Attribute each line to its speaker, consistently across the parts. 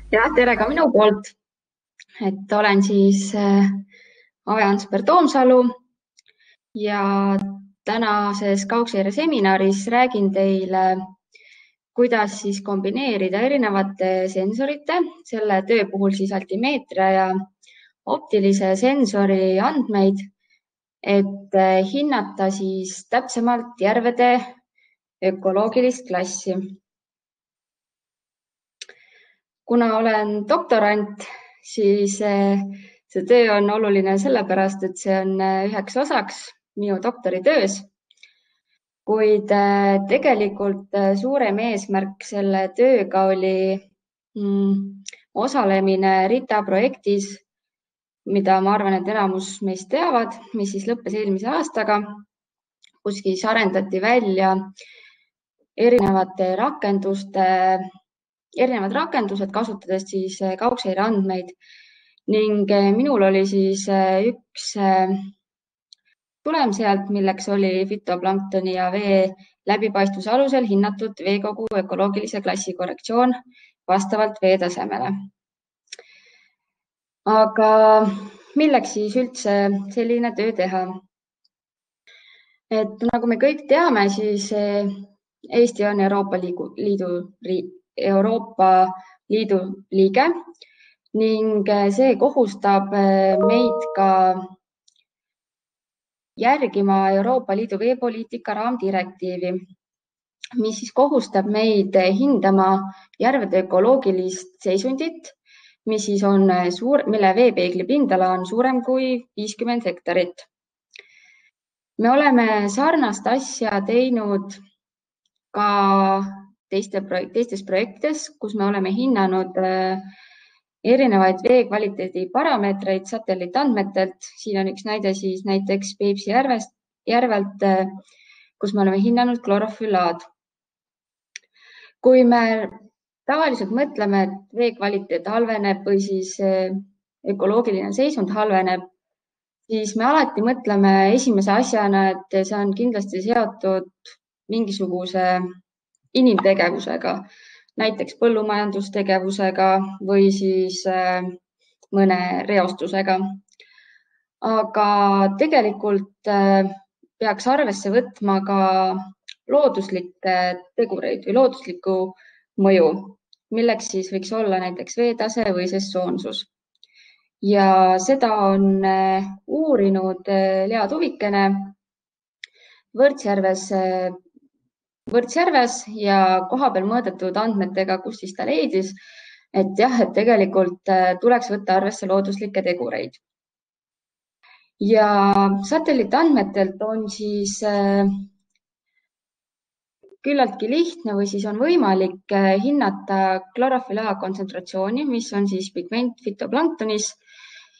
Speaker 1: Ja tere ka minu poolt, et olen siis Ave Ansper Toomsalu ja tänases kaugseire seminaris räägin teile, kuidas siis kombineerida erinevate sensorite, selle töö puhul siis altimeetria ja optilise sensori andmeid, et hinnata siis täpsemalt järvede ökoloogilist klassi. Kuna olen doktorant, siis see töö on oluline sellepärast, et see on üheks osaks minu doktoritöös, kuid tegelikult suurem eesmärk selle tööga oli osalemine RITA projektis, mida ma arvan, et enamus meist teavad, mis siis lõppes eelmise aastaga, kus siis arendati välja erinevad rakendused, kasutades siis kaugseire andmeid ning minul oli siis üks tulem sealt, milleks oli fütoplanktoni ja vee läbipaistvuse alusel hinnatud veekogu ökoloogilise klassi korrektsioon vastavalt veetasemele. Aga milleks siis üldse selline töö teha? Et nagu me kõik teame, siis Eesti on Euroopa Liidu liige ning see kohustab meid ka järgima Euroopa Liidu veepoliitika raamdirektiivi, mis siis kohustab meid hindama järvede ökoloogilist seisundit, mis siis on mille veepeegli pindala on suurem kui 50 hektarit. Me oleme sarnast asja teinud ka teistes projektides, kus me oleme hinnanud erinevaid vee kvaliteedi parameetreid satelliitandmetelt. Siin on üks näide siis näiteks Peipsi järvelt, kus me oleme hinnanud klorofüllaad. Kui me tavaliselt mõtleme, et vee kvaliteet halveneb või siis ökoloogiline seisund halveneb, siis me alati mõtleme esimese asjana, et see on kindlasti seotud mingisuguse inimtegevusega, näiteks põllumajandustegevusega või siis mõne reostusega. Aga tegelikult peaks arvesse võtma ka looduslikke tegureid või looduslikku mõju, milleks siis võiks olla näiteks veetase või sessoonsus. Ja seda on uurinud Lea Tuvikene Võrtsjärves ja kohapeal mõõdetud andmetega, kus siis ta leidis, et jah, et tegelikult tuleks võtta arvesse looduslikke tegureid. Ja satelliitandmetelt on siis küllaltki lihtne või siis on võimalik hinnata klorofülla kontsentratsiooni, mis on siis pigment fütoplanktonis.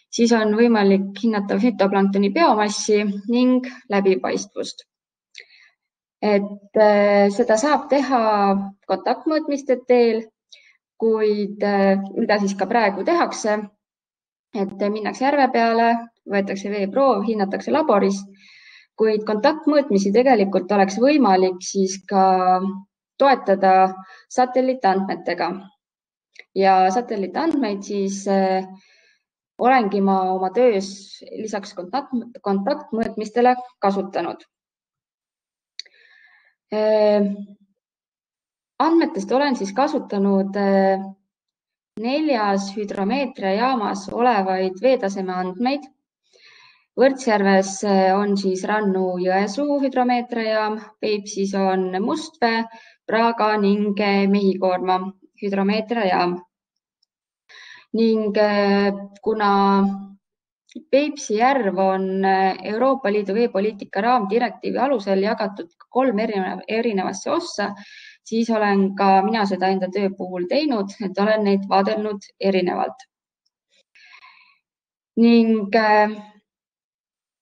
Speaker 1: Siis on võimalik hinnata fütoplanktoni biomassi ning läbipaistvust. Et seda saab teha kontaktmõõtmiste teel, kuid mida siis ka praegu tehakse, et minnakse järve peale, võetakse veeproov, hinnatakse laboris, kuid kontaktmõõtmisi tegelikult oleks võimalik siis ka toetada satelliitandmetega. Ja satelliitandmeid siis olengi ma oma töös lisaks kontaktmõõtmistele kasutanud. Andmetest olen siis kasutanud 4 hüdromeetriajaamas olevaid veetaseme andmeid. Võrtsjärves on siis Rannu-Jõesuu hüdromeetriajaam, Peipsis on Mustvee, Praga ning Mehikoorma hüdromeetriajaam. Ning kuna Peipsi järv on Euroopa Liidu veepoliitika raamdirektiivi alusel jagatud 3 erinevasse ossa, siis olen ka mina seda enda töö puhul teinud, et olen neid vaadelnud erinevalt. Ning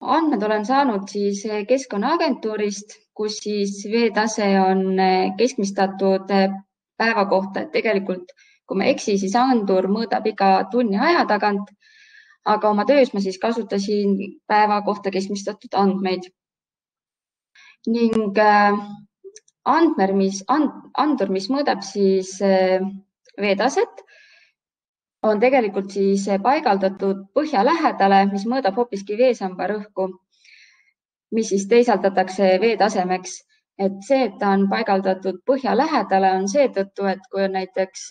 Speaker 1: andmed olen saanud siis Keskkonnaagentuurist, kus siis veetase on keskmistatud päeva kohta, et tegelikult kui ma eksin, siis andur mõõdab iga tunni aja tagant, aga oma töös ma siis kasutasin päeva kohta keskmistatud andmeid. Ning andur, mis mõõdab siis veetaset, on tegelikult siis paigaldatud põhja lähedale, mis mõõdab hoopiski veesamba rõhku, mis siis teisaldatakse veetasemeks. Et see, et ta on paigaldatud põhja lähedale, on seetõttu, et kui on näiteks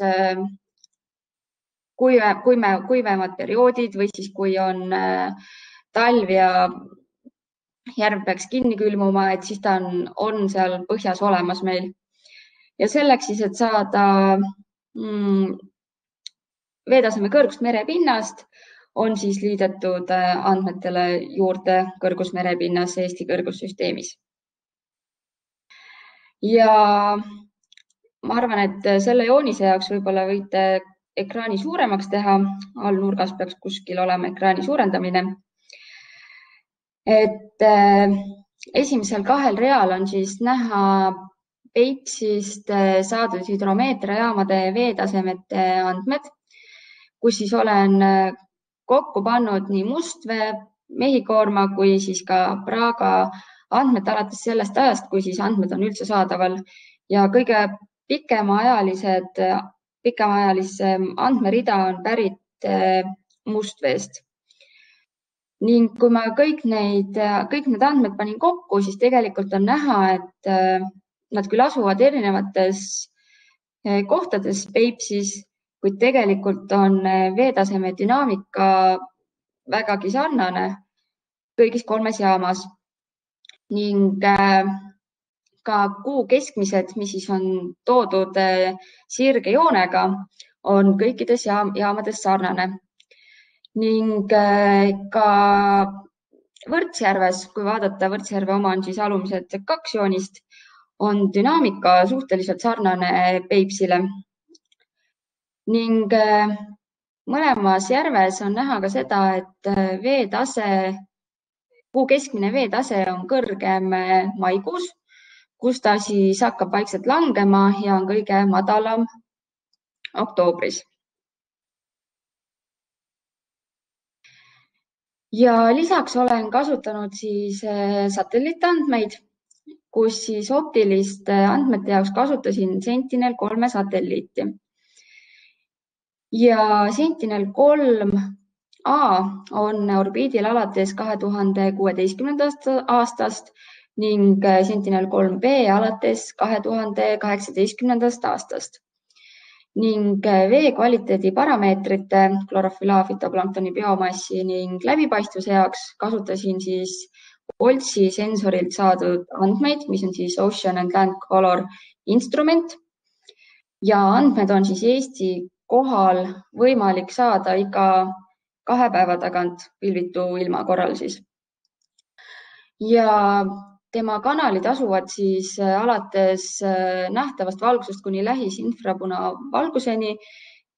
Speaker 1: kuivemad perioodid või siis kui on talv ja järv peaks kinni külmuma, et siis ta on seal põhjas olemas meil. Ja selleks siis, et saada veetaseme kõrgust merepinnast, on siis liidetud andmetele juurde kõrgus merepinnas Eesti kõrgussüsteemis. Ja ma arvan, et selle joonise jaoks võib-olla võite ekraani suuremaks teha. All nurgas peaks kuskil olema ekraani suurendamine. Et esimesel 2 real on siis näha Peipsist saadud hüdromeetriajaamade veetasemete andmed, kus siis olen kokku pannud nii Mustvee, Mehhikoorma kui siis ka Praga andmed alates sellest ajast, kui siis andmed on üldse saadaval. Ja kõige pikemaajalise andmerida on pärit Mustveest. Ning kui ma kõik need andmed panin kokku, siis tegelikult on näha, et nad küll asuvad erinevates kohtades Peipsis, kuid tegelikult on veetaseme dünaamika vägagi sarnane kõigis 3 jaamas. Ning ka kuu keskmised, mis siis on toodud sirge joonega, on kõikides jaamades sarnane. Ning ka Võrtsjärves, kui vaadata, Võrtsjärve oma on siis alumised 2 joonist, on dünaamika suhteliselt sarnane Peipsile. Ning mõlemas järves on näha ka seda, et kuu keskmine veetase on kõrgem maikuus, kus ta siis hakkab vaikselt langema ja on kõige madalam oktoobris. Ja lisaks olen kasutanud siis satelliitandmeid, kus siis optiliste andmete jaoks kasutasin Sentinel-3 satelliiti. Ja Sentinel-3A on orbiidil alates 2016. aastast ning Sentinel-3B alates 2018. aastast. Ning vee kvaliteedi parameetrite, klorofülla, fütoplanktoni biomassi ning läbipaistvuse jaoks kasutasin siis Oltsi sensorilt saadud andmeid, mis on siis Ocean and Land Color instrument. Ja andmed on siis Eesti kohal võimalik saada iga 2 päeva tagant pilvitu ilma korral siis. Ja tema kanalid asuvad siis alates nähtavast valgusest kuni lähisinfrapuna valguseni,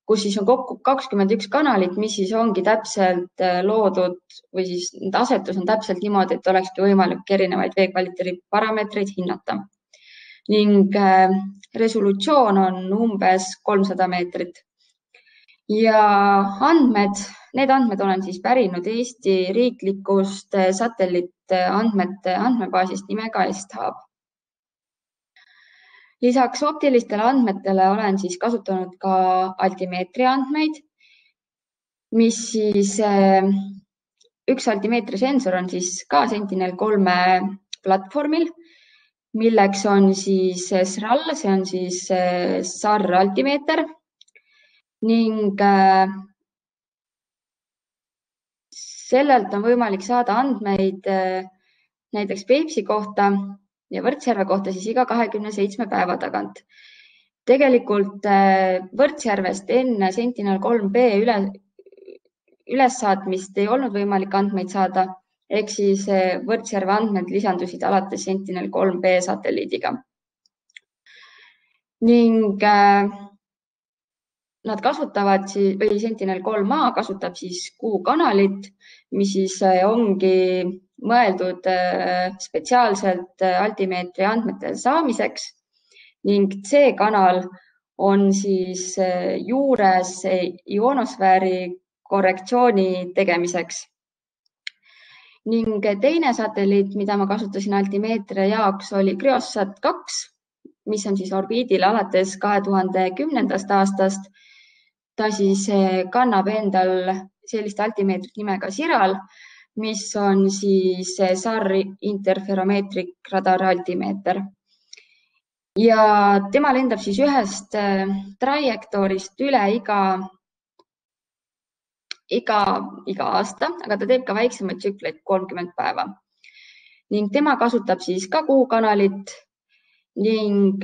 Speaker 1: kus siis on kokku 21 kanalit, mis siis ongi täpselt loodud või siis asetus on täpselt niimoodi, et olekski võimalik erinevaid veekvaliteedi parameetreid hinnata. Ning resolutsioon on umbes 300 meetrit. Ja need andmed olen siis pärinud Eesti riiklikust satelliitandmete andmebaasist nimega STHAB. Lisaks optilistele andmetele olen siis kasutanud ka altimeetria andmeid, mis siis üks altimeetri sensor on siis ka Sentinel-3 platvormil, milleks on siis SRAL, see on siis SAR altimeeter. Ning sellelt on võimalik saada andmeid näiteks Peipsi kohta ja Võrtsjärve kohta siis iga 27 päeva tagant. Tegelikult Võrtsjärvest enne Sentinel-3B ülessaatmist ei olnud võimalik andmeid saada, ehk siis Võrtsjärve andmed lisandusid alates Sentinel-3B satelliidiga. Ning nad kasutavad või Sentinel-3A kasutab siis kuukanalit, mis siis ongi mõeldud spetsiaalselt altimeetri andmete saamiseks ning C-kanal on siis juures ionosfääri korrektsiooni tegemiseks. Ning teine satelliit, mida ma kasutasin altimeetria jaoks, oli Cryosat 2, mis on siis orbiidil alates 2010. aastast ta siis kannab endal sellist altimeetrit nimega Siral, mis on siis SAR interferomeetrik radar altimeeter. Ja tema lendab siis ühest trajektoorist üle iga aasta, aga ta teeb ka väiksemaid tsükleid, 30 päeva. Ning tema kasutab siis ka kuukanalit ning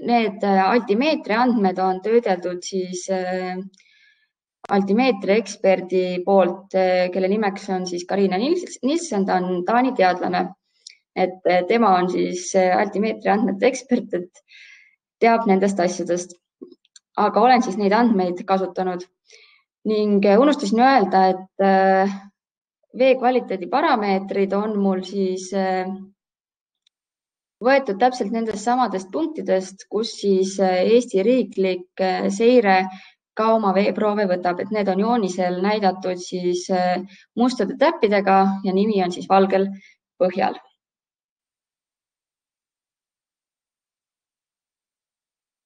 Speaker 1: need altimeetri andmed on töödeldud siis altimeetri eksperdi poolt, kelle nimeks on siis Carina Nielsen, ta on Taani teadlane. Et tema on siis altimeetri andmete ekspert, et teab nendest asjadest. Aga olen siis neid andmeid kasutanud ning unustasin öelda, et vee kvaliteedi parameetrid on mul siis võetud täpselt nendest samadest punktidest, kus siis Eesti riiklik seire ka oma veeproove võtab, et need on joonisel näidatud siis mustade täppidega ja nimi on siis valgel põhjal.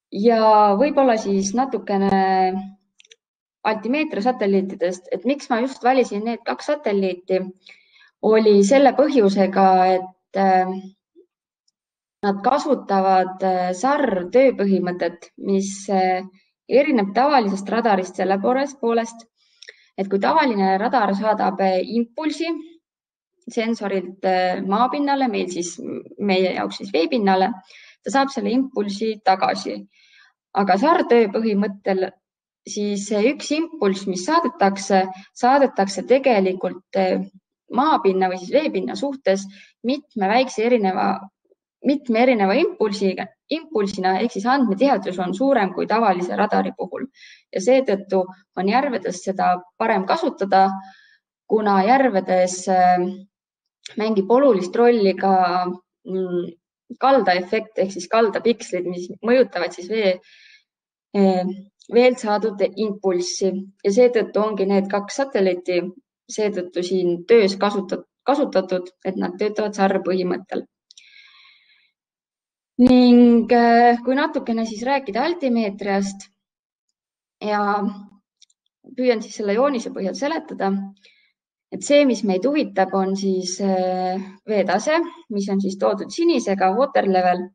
Speaker 1: Ja võib-olla siis natukene altimeetri satelliitidest, et miks ma just valisin need 2 satelliiti, oli selle põhjusega, et nad kasutavad SAR tööpõhimõtet, mis erineb tavalisest radarist selle poolest, et kui tavaline radar saadab impulsi sensorilt maapinnale, meil siis meie jaoks siis veepinnale, ta saab selle impulsi tagasi. Aga SAR tööpõhimõttel siis üks impulss, mis saadetakse tegelikult maapinna või siis veepinna suhtes mitme erineva impulsina ehk siis andmetihedus on suurem kui tavalise radari puhul ja seetõttu on järvedes seda parem kasutada, kuna järvedes mängib olulist rolli ka kaldaefekt ehk siis kaldapikslid, mis mõjutavad siis veelt saadud impulssi ja seetõttu ongi need 2 satelliiti seetõttu siin töös kasutatud, et nad töötavad SAR põhimõttel. Ning kui natukene siis rääkida altimeetriast ja püüan siis selle joonise põhjal seletada, et see, mis meid huvitab, on siis veetase, mis on siis toodud sinisega water level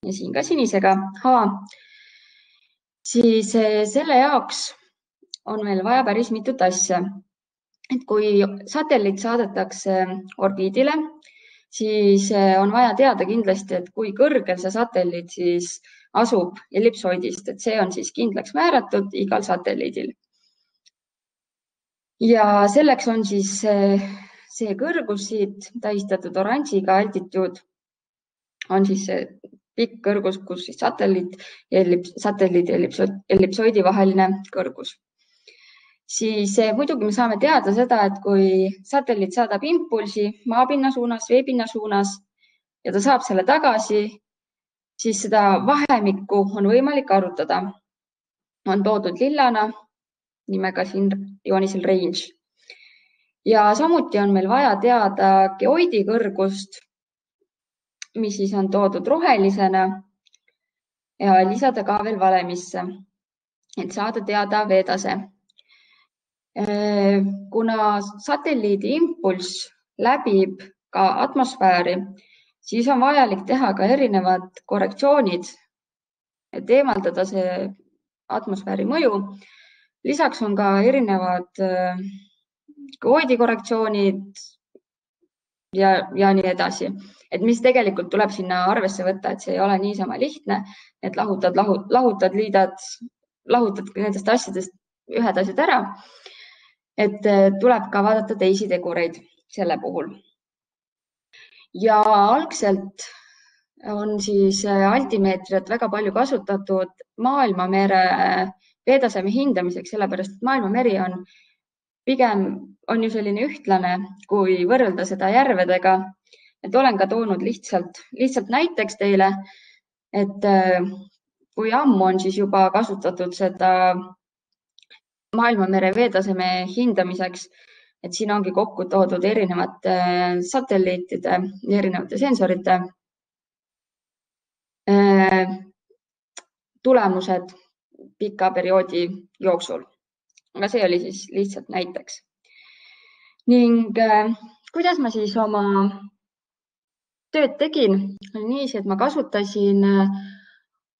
Speaker 1: ja siin ka sinisega H. Siis selle jaoks on meil vaja päris mitut asja. Et kui satelliit saadetakse orbiidile, siis on vaja teada kindlasti, et kui kõrgel see satelliit siis asub ellipsoidist, et see on siis kindlaks määratud igal satelliidil. Ja selleks on siis see kõrgus siit tähistatud oranžiga altituud on siis see pikk kõrgus, kus siis satelliidi ja ellipsoidi vaheline kõrgus. Siis muidugi me saame teada seda, et kui satelliit saadab impulsi maapinna suunas, veepinna suunas ja ta saab selle tagasi, siis seda vahemikku on võimalik arvutada. On toodud lillana nimega siin joonisel range. Ja samuti on meil vaja teada geoidi kõrgust, mis siis on toodud rohelisena ja lisada ka veel valemisse, et saada teada veetase. Kuna satelliidi impulss läbib ka atmosfääri, siis on vajalik teha ka erinevad korrektsioonid, et eemaldada see atmosfääri mõju. Lisaks on ka erinevad geoidi korrektsioonid ja nii edasi, et mis tegelikult tuleb sinna arvesse võtta, et see ei ole niisama lihtne, et lahutad nendest asjadest ühed asjad ära. Et tuleb ka vaadata teisi tegureid selle puhul. Ja algselt on siis altimeetrit väga palju kasutatud maailmamere veetaseme hindamiseks, sellepärast et maailmameri on pigem ju selline ühtlane, kui võrrelda seda järvedega. Et olen ka toonud lihtsalt näiteks teile, et kui ammu on siis juba kasutatud seda maailmamere veetaseme hindamiseks, et siin ongi kokku toodud erinevate satelliitide, erinevate sensorite tulemused pika perioodi jooksul. Aga see oli siis lihtsalt näiteks. Ning kuidas ma siis oma tööd tegin, oli niiviisi, et ma kasutasin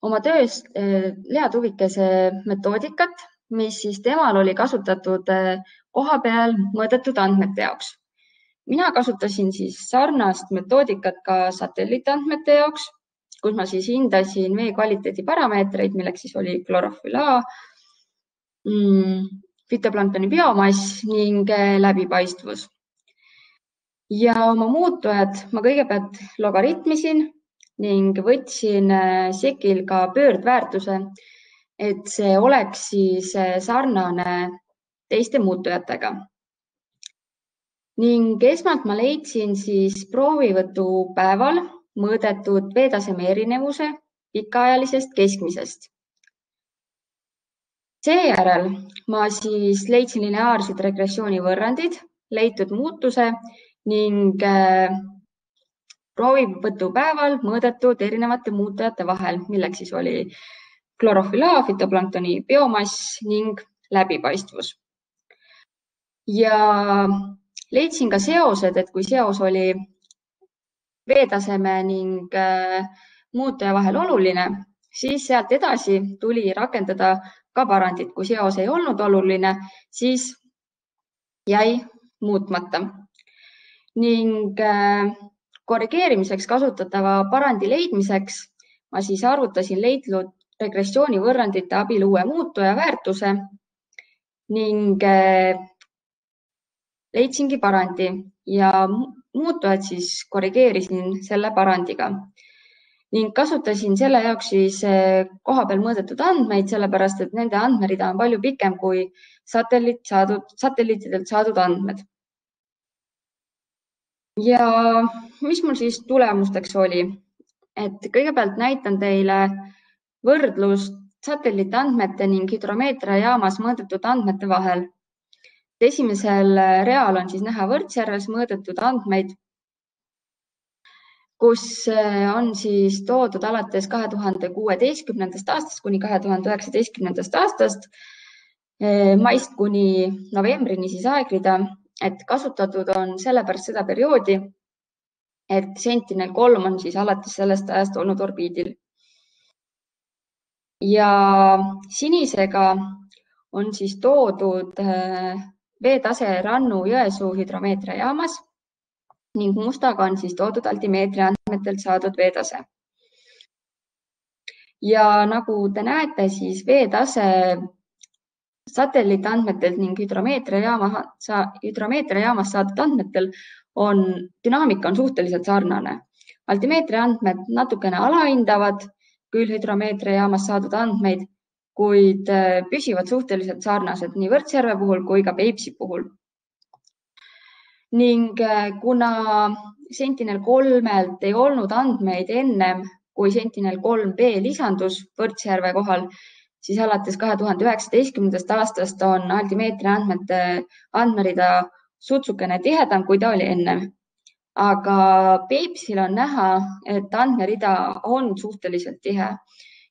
Speaker 1: oma töös Lea Tuvikese metoodikat, mis siis temal oli kasutatud koha peal mõõdetud andmete jaoks. Mina kasutasin siis sarnast metoodikat ka satelliitandmete jaoks, kus ma siis hindasin vee kvaliteedi parameetreid, milleks siis oli klorofüll A, fütoplanktoni biomass ning läbipaistvus. Ja oma muutujad ma kõigepealt logaritmisin ning võtsin sekil ka pöördväärtuse, et see oleks siis sarnane teiste muutujatega. Ning esmalt ma leidsin siis proovivõtu päeval mõõdetud veetaseme erinevuse pikaajalisest keskmisest. Seejärel ma siis leidsin lineaarsed regressiooni võrrandid, leitud muutuse ning proovivõtu päeval mõõdetud erinevate muutujate vahel, milleks siis oli klorofüll A, fütoplanktoni biomass ning läbipaistvus. Ja leidsin ka seosed, et kui seos oli veetaseme ning muutuja vahel oluline, siis sealt edasi tuli rakendada ka parandit. Kui seos ei olnud oluline, siis jäi muutmata. Ning korrigeerimiseks kasutatava parandi leidmiseks ma siis arvutasin leidnud regressiooni võrrandite abil uue muutuja väärtuse ning leidsingi parandi ja muutujad siis korrigeerisin selle parandiga ning kasutasin selle jaoks siis kohapeal mõõdetud andmeid, sellepärast et nende andmerida on palju pikem kui satelliitidelt saadud andmed. Ja mis mul siis tulemusteks oli? Et kõigepealt näitan teile võrdlust satelliitandmete ning hüdromeetriajaamas mõõdetud andmete vahel. Esimesel real on siis näha Võrtsjärves mõõdetud andmeid, kus on siis toodud alates 2016. aastast kuni 2019. aastast maist kuni novembrini siis aegrida, et kasutatud on sellepärast seda perioodi, et Sentinel-3 on siis alates sellest ajast olnud orbiidil. Ja sinisega on siis toodud veetase Rannu-Jõesuu hüdromeetriajaamas ning mustaga on siis toodud altimeetri andmetelt saadud veetase. Ja nagu te näete, siis veetase satelliitandmetelt ning hüdromeetriajaamas saadud andmetel dünaamika on suhteliselt sarnane. Altimeetri andmed natukene alahindavad küll hüdromeetriajaamas saadud andmeid, kuid püsivad suhteliselt sarnased nii Võrtsjärve puhul kui ka Peipsi puhul. Ning kuna Sentinel-3-lt ei olnud andmeid ennem, kui Sentinel-3B lisandus Võrtsjärve kohal, siis alates 2019. aastast on altimeetri andmete andmerida sutsukene tihedam, kui ta oli ennem. Aga Peipsil on näha, et andmerida on suhteliselt tihe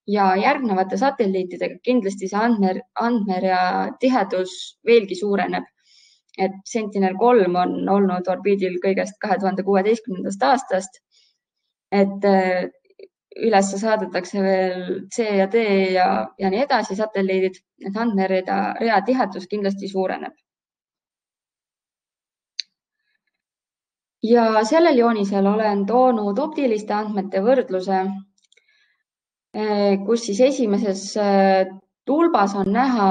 Speaker 1: ja järgnevate satelliitidega kindlasti see andmerea tihedus veelgi suureneb. Et Sentinel-3 on olnud orbiidil kõigest 2016. aastast, et üles saadetakse veel C ja D ja nii edasi satelliidid, et andmerea tihedus kindlasti suureneb. Ja sellel joonisel olen toonud optiliste andmete võrdluse, kus siis esimeses tulbas on näha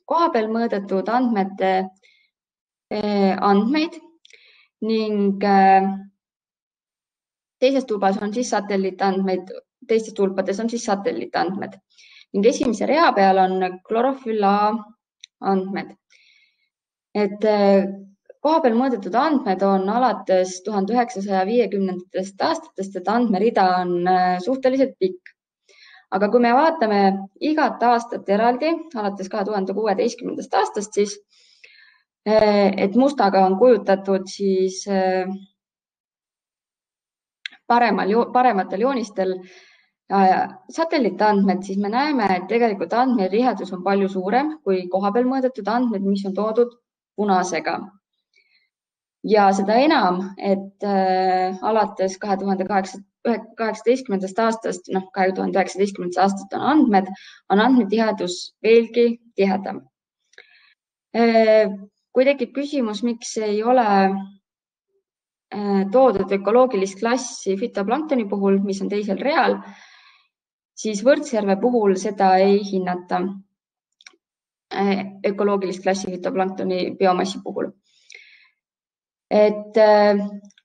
Speaker 1: kohapeal mõõdetud andmete andmeid ning teises tulbas on siis satelliitandmeid, teistes tulpades on siis satelliitandmed ning esimese rea peal on klorofüll A andmed. Et kohapeal mõõdetud andmed on alates 1950. aastatest, et andmerida on suhteliselt pikk. Aga kui me vaatame igat aastat eraldi, alates 2016. aastast, siis et mustaga on kujutatud siis parematel joonistel Satelliitandmed, siis me näeme, et tegelikult andmetihedus on palju suurem kui kohapeal mõõdetud andmed, mis on toodud punasega. Ja seda enam, et alates 2018. aastast, 2019. aastast on andmetihedus veelgi tihedam. Kui tekib küsimus, miks ei ole toodud ökoloogilist klassi fütoplanktoni puhul, mis on teisel real, siis Võrtsjärve puhul seda ei hinnata ökoloogilist klassi fütoplanktoni biomassi puhul. Et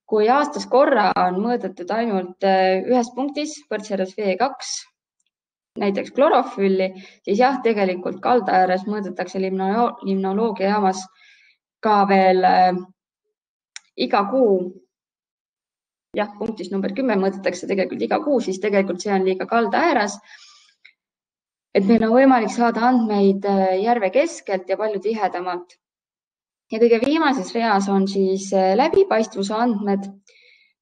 Speaker 1: kui aastas korra on mõõdetud ainult ühes punktis Võrtsjärves V2, näiteks klorofülli, siis jah, tegelikult kalda ääres mõõdetakse limnoloogiajaamas ka veel iga kuu. Jah, punktis number 10 mõõdetakse tegelikult iga kuu, siis tegelikult see on liiga kalda ääres. Et meil on võimalik saada andmeid järve keskelt ja palju tihedamalt. Ja kõige viimases reas on siis läbipaistvuse andmed,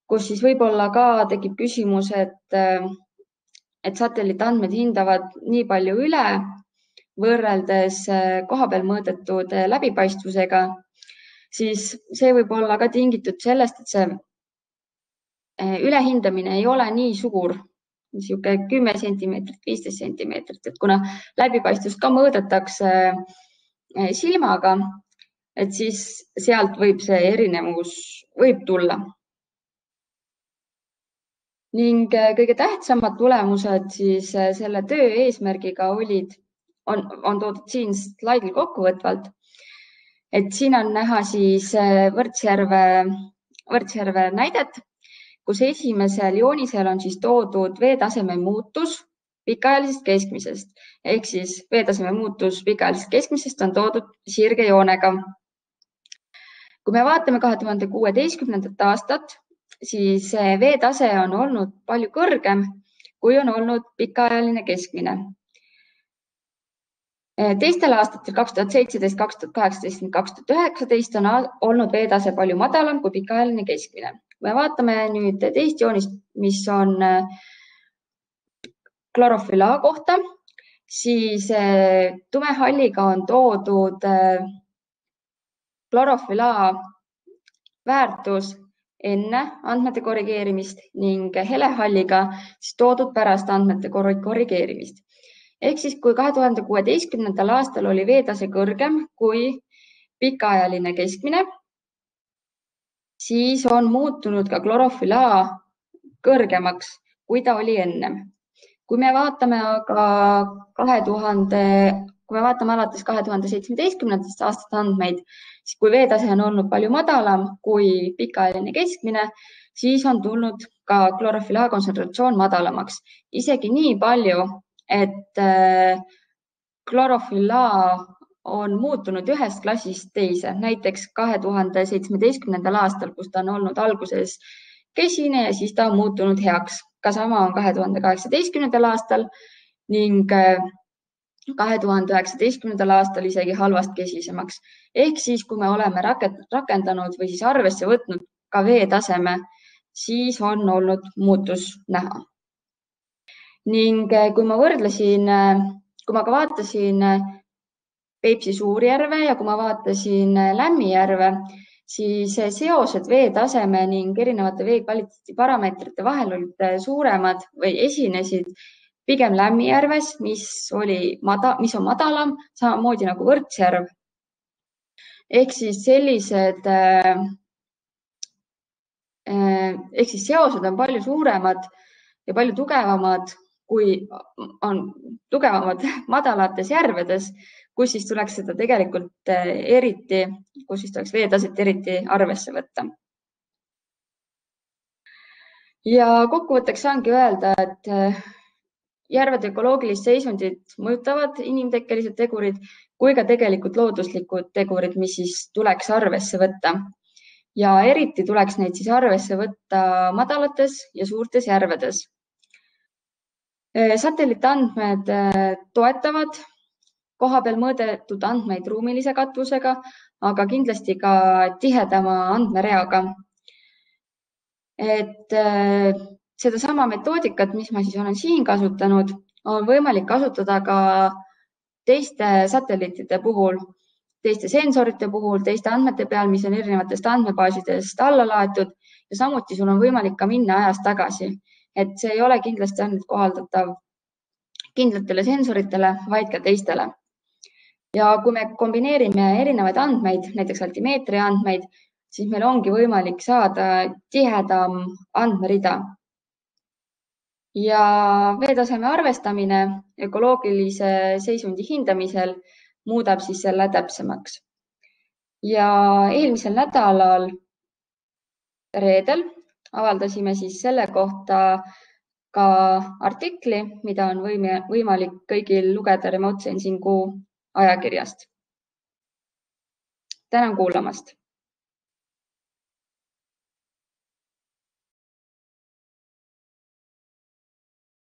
Speaker 1: kus siis võib-olla ka tekib küsimus, et satelliitandmed hindavad nii palju üle võrreldes kohapeal mõõdetud läbipaistvusega, siis see võib olla ka tingitud sellest, et see ülehindamine ei ole nii suur, niisugune 10 sentimeetrit, 15 sentimeetrit, et kuna läbipaistvust ka mõõdetakse silmaga, et siis sealt võib see erinevus tulla. Ning kõige tähtsamad tulemused siis selle töö eesmärgiga on toodud siin slaidil kokkuvõtvalt. Et siin on näha siis Võrtsjärve näidet, kus esimesel joonisel on siis toodud veetaseme muutus pikaajalisest keskmisest. Ehk siis veetaseme muutus pikaajalisest keskmisest on toodud sirge joonega. Kui me vaatame 2016. aastat, siis veetase on olnud palju kõrgem, kui on olnud pikaajaline keskmine. Teistel aastatel 2017, 2018 ja 2019 on olnud veetase palju madalam kui pikaajaline keskmine. Me vaatame nüüd teist joonist, mis on klorofüll A kohta, siis tumehalliga on toodud klorofüll A väärtus enne andmete korrigeerimist ning helehalliga siis toodud pärast andmete korrigeerimist. Ehk siis, kui 2016. aastal oli veetase kõrgem kui pikaajaline keskmine, siis on muutunud ka klorofüll A kõrgemaks, kui ta oli ennem. Kui me vaatame aga alates 2017. aastast andmeid, siis kui veetase on olnud palju madalam kui pikaajaline keskmine, siis on tulnud ka klorofüll A kontsentratsioon madalamaks. Isegi nii palju, et klorofüll A on muutunud ühest klassist teise, näiteks 2017. aastal, kus ta on olnud alguses kesine ja siis ta on muutunud heaks. Ka sama on 2018. aastal ning 2019. aastal isegi halvast kesisemaks. Ehk siis, kui me oleme rakendanud või siis arvesse võtnud ka veetaseme, siis on olnud muutus näha. Ning kui ma ka vaatasin Peipsi Suurjärve ja kui ma vaatasin Lämmijärve, siis seosed veetaseme ning erinevate veekvaliteedi parameetrite vahel olid suuremad või esinesid pigem Lämmijärves, mis on madalam, samamoodi nagu Võrtsjärv. Ehk siis seosed on palju suuremad ja palju tugevamad, kui on tugevamad madalates järvedes, kus siis tuleks seda tegelikult kus siis tuleks veetaset eriti arvesse võtta. Ja kokkuvõtteks saangi öelda, et järvede ökoloogilist seisundit mõjutavad inimtekkelised tegurid kui ka tegelikult looduslikud tegurid, mis siis tuleks arvesse võtta. Ja eriti tuleks neid siis arvesse võtta madalates ja suurtes järvedes. Satelliitandmed toetavad kohapeal mõõdetud andmeid ruumilise katvusega, aga kindlasti ka tihedama andmereaga. Et sedasama metoodikat, mis ma siis olen siin kasutanud, on võimalik kasutada ka teiste satelliitide puhul, teiste sensorite puhul, teiste andmete peal, mis on erinevatest andmebaasidest alla laetud ja samuti sul on võimalik ka minna ajas tagasi, et see ei ole kindlasti ainult kohaldatav kindlatele sensoritele, vaid ka teistele. Ja kui me kombineerime erinevaid andmeid, näiteks altimeetria andmeid, siis meil ongi võimalik saada tihedam andmerida. Ja veetaseme arvestamine ökoloogilise seisundi hindamisel muudab siis selle täpsemaks. Ja eelmisel nädalal reedel avaldasime siis selle kohta ka artikli, mida on võimalik kõigil lugeda Remote Sensing'u ajakirjast. Tänan kuulamast.